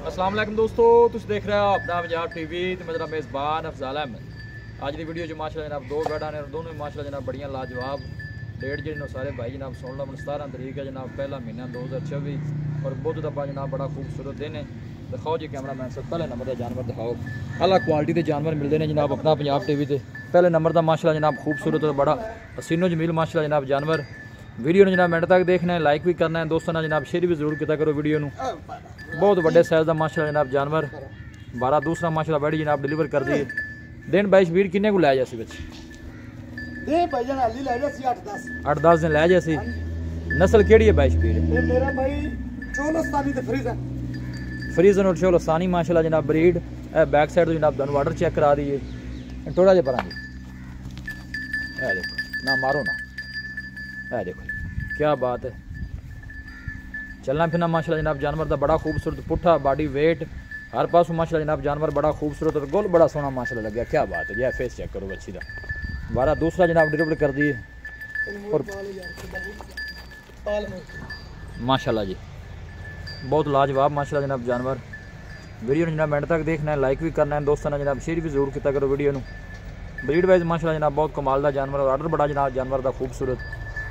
अस्सलाम वालेकुम दोस्तों, तुम देख रहे हो अपना पंजाब टीवी तो मेरा मेज़बान अफजाल अहमद। आज की वीडियो जो माशाल्लाह जनाब दो बैठा ने और दोनों ही माशाल्लाह जनाब बढ़िया लाजवाब डेट जो सारे भाई जनाब सुन लो। 17 तारीख है जनाब, पहला महीना 2024 और बुध दबा जनाब बड़ा खूबसूरत दिन है। दिखाओ जी कैमरा मैन सब पहले नंबर का जानवर दिखाओ। अला क्वालिटी के जानवर मिलते हैं जनाब अपना पंजाब टीवी से। पहले नंबर का माशाल्लाह जनाब खूबसूरत और बड़ा हसीनो जमील माशाल्लाह जनाब जानवर। वीडियो जनाब मिनट तक देखना है, लाइक भी करना है दोस्तों जनाब, शेयर भी जरूर किया करो वीडियो में। बहुत बड़े साइज का माशाल्लाह जनाब जानवर 12 दूसरा माशाल्लाह बैठी जनाब डिलीवर कर दी। दिन 22 वीर किन्ने को लै जासी बच्चे? दे भाईजान हाली लै जासी 8-10 दिन लै जासी। नस्ल केड़ी है 22 वीर? ये मेरा भाई चोलस्तानी ते फ्रीजन। फ्रीजन और चोलस्तानी माशाल्लाह जनाब ब्रीड। बैक साइड तो जनाब दन वाटर चेक करा दी है थोड़ा जिहा परा जी। ए देखो ना मारो ना, ए देखो क्या बात है। चलना फिरना माशाल्लाह जनाब जानवर का बड़ा खूबसूरत, पुट्ठा बॉडी वेट हर पास माशाल्लाह जनाब जानवर बड़ा खूबसूरत और गोल बड़ा सोना माशाल्लाह लग गया। क्या बात है, यह फेस चेक करो बच्ची का 12 दूसरा जनाब डिलीवर कर दी और माशाल्लाह जी बहुत लाजवाब माशाल्लाह जनाब जानवर। वीडियो जनाब मिनट तक देखना है, लाइक भी करना है दोस्तों ने जनाब, शेयर भी जरूर किया करो वीडियो। ब्रीड वाइज माशाल्लाह जनाब बहुत कमाल का जानवर और आर्डर बड़ा जनाब जानवर का खूबसूरत।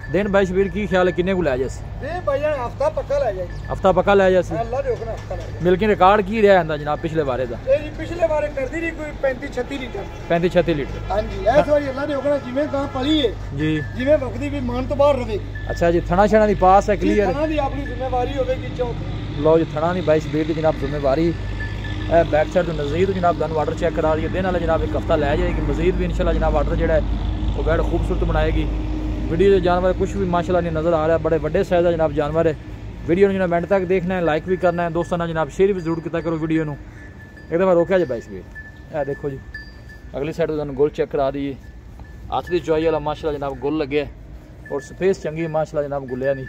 दिन 22 वीर की ख्याल है किन्ने को लै जासी? हफ्ता पक्का लै जाएगी। हफ्ता पक्का लै जासी। अल्लाह दे हुक्म हफ्ता लै। मिल्किंग रिकॉर्ड की रहा है जनाब पिछले बारे का? ए जी पिछले बारे कर दी कोई 35-36 लीटर। 35-36 लीटर। हां जी इस बारी अल्लाह दे हुक्म जिवें गां पली है जी, जिवें वक्ती भी मान तो बाहर रहेगी। अच्छा जी, थना छना दी पास है क्लियर? थना दी अपनी जिम्मेवारी होगी चौथ। लो जी थना दी 22 वीर दी जनाब जिम्मेवारी। बैक साइड तो नज़ीर जनाब गन वाटर चेक करा दी है। दिन वाला जनाब एक हफ्ता लै जाएगी। मजीद भी इंशाल्लाह जनाब वाटर जो है वो बैड खूबसूरत बनाएगी। वीडियो जो जानवर कुछ भी माशाल्लाह नहीं नज़र आ रहा है, बड़े बड़े साइज का जनाब जानवर है। वीडियो जनाब मिनट तक देखना है, लाइक भी करना है दोस्तों ने जनाब, शेयर भी जरूर किया करो वीडियो में। एक दफ़ा रोकया जी 22 वीर। ए देखो जी अगली साइड तो गोल चेक करा दी है। हाथ की चुआई वाला माशाल्लाह जनाब गोल लगे और स्पेस चंगी माशाल्लाह जनाब गुलिया नहीं।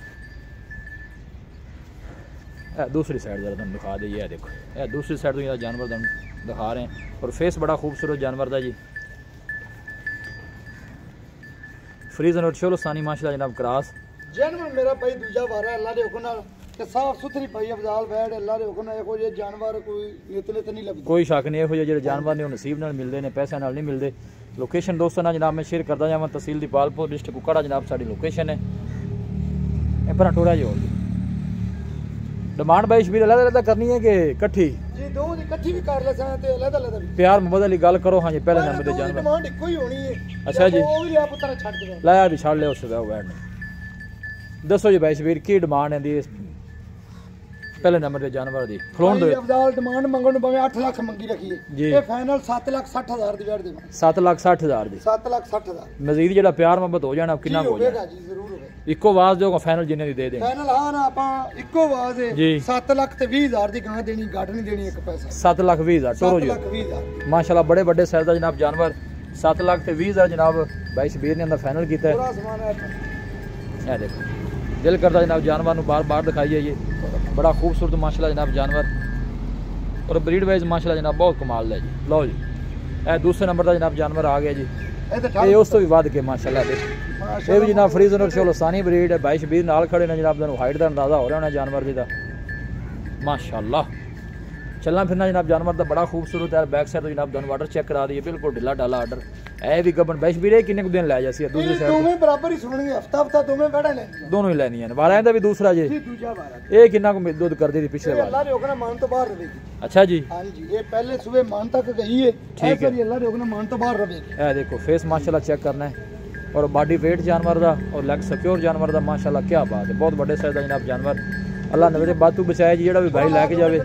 दूसरी साइड जरा तुम दिखा दी है, देखो ये दूसरी साइड तो जानवर तुम दिखा रहे हैं और फेस बड़ा खूबसूरत जानवर था जी। फ्रीजन और चोलस्तानी माशाल्लाह जनाब क्रॉस जानवर मेरा भाई दूजा वारा अल्लाह दे हुक्म नाल ते साफ सुथरी भाई अफजाल बैठ अल्लाह दे हुक्म नाल कोई ये जानवर कोई नित नित नहीं लगदा। कोई शक नहीं है जो जानवर ने नसीब नाल मिलते हैं, पैसे नाल नहीं मिलते। लोकेशन दोस्तों ना जनाब मैं शेयर करता जावां, तहसील दीपालपुर डिस्ट्रिक्ट कुकड़ा जनाब साड़ी लोकेशन है। पर टोरा जो डिमांड 22 वीर अलग करनी है कि इकट्ठी? जी दो दी इकट्ठी भी कर ले सकते अलग अलग भी। प्यार मोहब्बत वाली गल करो। हां जी पहले नंबर ते जानवर डिमांड इको ही होनी है। अच्छा जी वो भी लिया पुत्र छड़ दे लाया भी छड़ ले उस बैठ ने। दसो जी 22 वीर की डिमांड है दी पहले नंबर ते जानवर दी? खलोन दो अफजाल डिमांड मंगण भावे 8 लाख मंगी रखी है जी। ये फाइनल 7,60,000 दी बैठ दे। 7,60,000 दी। 7,60,000 मजीद जेड़ा प्यार मोहब्बत हो जाना कितना हो जाएगा जी? जरूर होगा। इको आवाज जो फाइनल जिन्ने दी दे दे फाइनल। हां ना आपा इको आवाज है जी 7,20,000 दी गां देनी, गाट नहीं देनी एक पैसा। 7,20,000 टोरो जी 7,20,000 माशाल्लाह बड़े बड़े साइज दा जनाब जानवर। 7,20,000 जनाब 22 वीर ने अंदर फाइनल कीता है। पूरा सामान है। ये देखो दिल करता जनाब जानवर बार बार दिखाइए। ये बड़ा खूबसूरत माशाल्लाह जनाब जानवर और ब्रीड वाइज माशाल्लाह जनाब बहुत कमाल है जी। लो जी ए दूसरे नंबर का जनाब जानवर आ गया जी। ये उस तो भी वध के माशाल्लाह ये भी जनाब फ्रीजन और चोलस्तानी ब्रीड है। 22 वीर नाल खड़े ने जनाब, तुहानू हाइट का अंदाजा हो रहा होना जानवर जी का माशाल्लाह। चलना फिरना जनाब जानवर का बड़ा खूबसूरत है। बैक साइड तो जनाब दन वाटर चेक करा दी है, बिल्कुल ढिला डाला आर्डर है भी गबन 22 वीर किन्ने को दिन लै जासी? दूसरी साइड दोवें बराबर ही सुननी है, हफ्ता हफ्ता दोवें बैठा ले दोनों ही लेनी है। वारा दा भी दूसरा जी दूसरा वारा ये किन्ना को दूध कर दी थी पिछले बार? अल्लाह दे हुक्म मान तो बाहर रहेगी। अच्छा जी हां जी ये पहले सुबह मान तक गई है, ठीक है अल्लाह दे हुक्म मान तो बाहर रहेगी। ए देखो फेस माशाल्लाह चेक करना है और बॉडी वेट जानवर का और लेग सिक्योर जानवर का माशाल्लाह क्या बात है। बहुत बड़े साइज का जनाब जानवर। अल्लाह नजरे बातू बचाए जी, जेड़ा भी भाई लैके जावे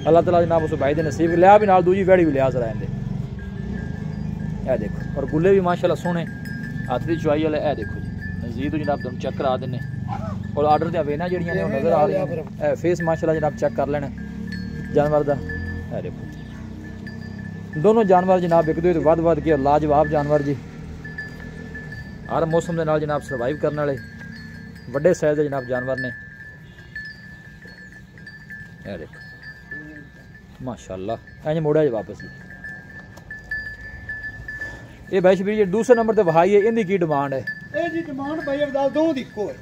अल्लाह ताला जनाब उस भाई दे नसीब लिया भी नाल दूजी वैड़ी भी लिया जरा इंदे। ए देखो और गुल्ले भी माशाल्लाह सोने हाथ दी चुआई वाले। ए देखो जी नज़ीर जनाब तुम चेक करा देने और आर्डर दी वेना जेड़ियां ने नजर आ रही है। फेस माशाल्लाह जनाब चेक कर लेना जानवर दा। ए देखो दोनों जानवर जनाब एक दूजे तो वध के लाजवाब जानवर जी। हर मौसम के नाल जनाब सर्वाइव करने वाले बड़े साइज के जनाब जानवर ने। ये देखो माशाल्लाह इंज मोड़ा जी वापस। ये 22 वीर दूसरे नंबर ते वहाई है, इनकी की डिमांड है? ये जी डिमांड भाई अफजाल दो दी इको है।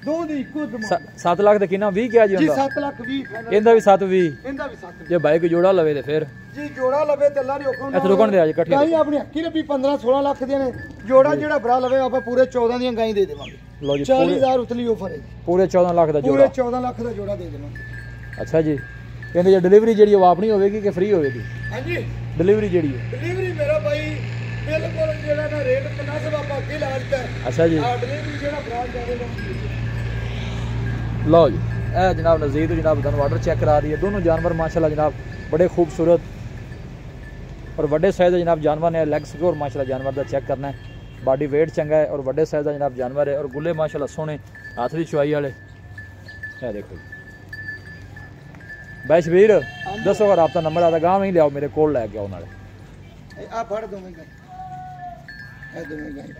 ਦੋ ਦੀ ਇੱਕੋ ਡਿਮਾਂਡ 7 ਲੱਖ ਤੇ ਕਿੰਨਾ 20 ਕਿਹਾ ਜੀ ਜੀ ਹੁੰਦਾ 7 ਲੱਖ 20 ਫਾਈਨਲ ਇਹਦਾ ਵੀ 7-20 ਇਹਦਾ ਵੀ 7 ਜੇ ਬਾਈ ਕੋਈ ਜੋੜਾ ਲਵੇ ਤੇ ਫਿਰ ਜੀ ਜੋੜਾ ਲਵੇ ਤੇ ਅੱਲਾ ਦੇ ਹੁਕਮ ਇੱਥੇ ਰੁਕਣ ਦੇ ਆ ਜੀ ਇਕੱਠੇ ਗਾਈ ਆਪਣੀ ਅੱਖੀ ਰੱਬੀ 15-16 ਲੱਖ ਦੀਆਂ ਨੇ ਜੋੜਾ ਜਿਹੜਾ ਭਰਾ ਲਵੇ ਆਪਾਂ ਪੂਰੇ 14 ਦੀਆਂ ਗਾਈ ਦੇ ਦੇਵਾਂਗੇ ਲਓ ਜੀ 40000 ਉਤਲੀ ਆਫਰ ਹੈ ਜੀ ਪੂਰੇ 14 ਲੱਖ ਦਾ ਪੂਰੇ ਜੋੜਾ 14 ਲੱਖ ਦਾ ਜੋੜਾ ਦੇ ਦੇਵਾਂਗੇ ਅੱਛਾ ਜੀ ਕਹਿੰਦੇ ਜੇ ਡਿਲੀਵਰੀ ਜਿਹੜੀ ਉਹ ਆਪਣੀ ਹੋਵੇਗੀ ਕਿ ਫ੍ਰੀ ਹੋਵੇਗੀ ਹਾਂਜੀ ਡਿਲੀਵਰੀ ਜਿਹੜੀ ਹੈ ਡਿਲੀਵਰੀ ਮੇਰਾ ਬਾਈ ਬਿਲਕੁਲ ਜਿਹੜਾ ਨਾ ਰੇਟ ਤਨਾਸਬ ਆਪਾਂ ਅੱਗੇ ਲਾ ਦਿੱਤਾ ਹੈ। ਅੱਛਾ ਜੀ ਡਿਲੀਵਰੀ ਜਿਹੜਾ ਭਰਾ ਜਾਵੇਗਾ ਲਓ ਜੀ ਇਹ ਜਨਾਬ ਨਜ਼ੀਰ ਤੋਂ ਜਨਾਬ ਤੁਹਾਨੂੰ ਆਰਡਰ ਚੈੱਕ ਕਰਾ ਰਹੀ ਹੈ दोनों जानवर माशाल्लाह जनाब बड़े खूबसूरत और बड़े साइज का जनाब जानवर ने लैग सिक्योर माशाल्लाह जानवर का चेक करना है बॉडी वेट चंगा है और बड़े साइज का जनाब जानवर है और गुले माशाल्लाह सोने हाथ की चुवाई वाले ये देखो भाई शबीर दसो अगर आपका नंबर आता गाँव ही लियाओ मेरे कोल लैके आओ नाले ਆ ਫੜ ਦੋਵੇਂ ਇਹ ਦੋਵੇਂ ਗਾਈ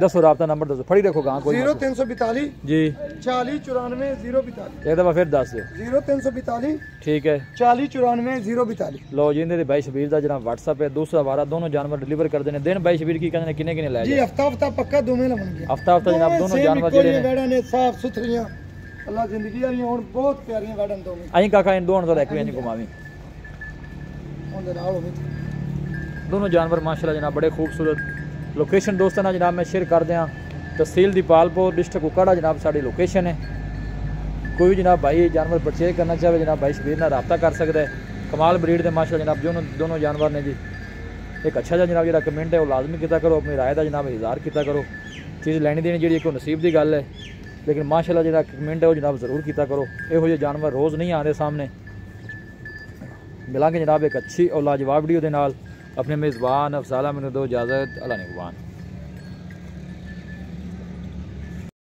दसो आपका नंबर दसो फड़ी देखो गाँव कोई 0342 जी 40 94 042 एक दफा फिर दस दो 0342 ठीक है 40 94 042 लो जी इन्हें भाई शबीर का जनाब व्हाट्सअप है दूसरा वारा दोनों जानवर डिलीवर कर देने दिन भाई शबीर की कहने किन्ने किन्ने लै जी हफ्ता हफ्ता पक्का दोवें लवणगे हफ्ता हफ्ता जनाब दोनों जानवर जेडे ने वेड़ा ने साफ सुथरियां अल्लाह जिंदगी वाली हुन बहुत प्यारियां वेड़ां दोवें अहीं काका इन दोनों का एक भी नहीं घुमावी उनदे नाल होवे दोनों जानवर माशाल्लाह जनाब बड़े खूबसूरत लोकेशन दोस्तों ना जनाब मैं शेयर कर दियाँ तहसील दीपालपुर डिस्ट्रिक्ट कुकाड़ा जनाब साड़ी लोकेशन है कोई भी जनाब भाई जानवर परचेज करना चाहे जनाब भाई शबीर नाल रब्ता कर सकता है कमाल ब्रीड के माशाल्लाह जनाब दोनों जानवर ने जी एक अच्छा जा जनाब जो कमेंट है वो लाजमी किया करो अपनी राय का जनाब इजहार किया करो चीज़ लैनी देनी जी कोई नसीब की गल है लेकिन माशाल्लाह जो कमेंट है वो जनाब जरूर किया करो यहो ਜਿਹੇ जानवर रोज़ नहीं आते सामने मिलांगे जनाब एक अच्छी और लाजवाब वीडियो के नाल अपने मेज़बान अफसाला मैनू दो इजाज़त अल्लाह निगहबान।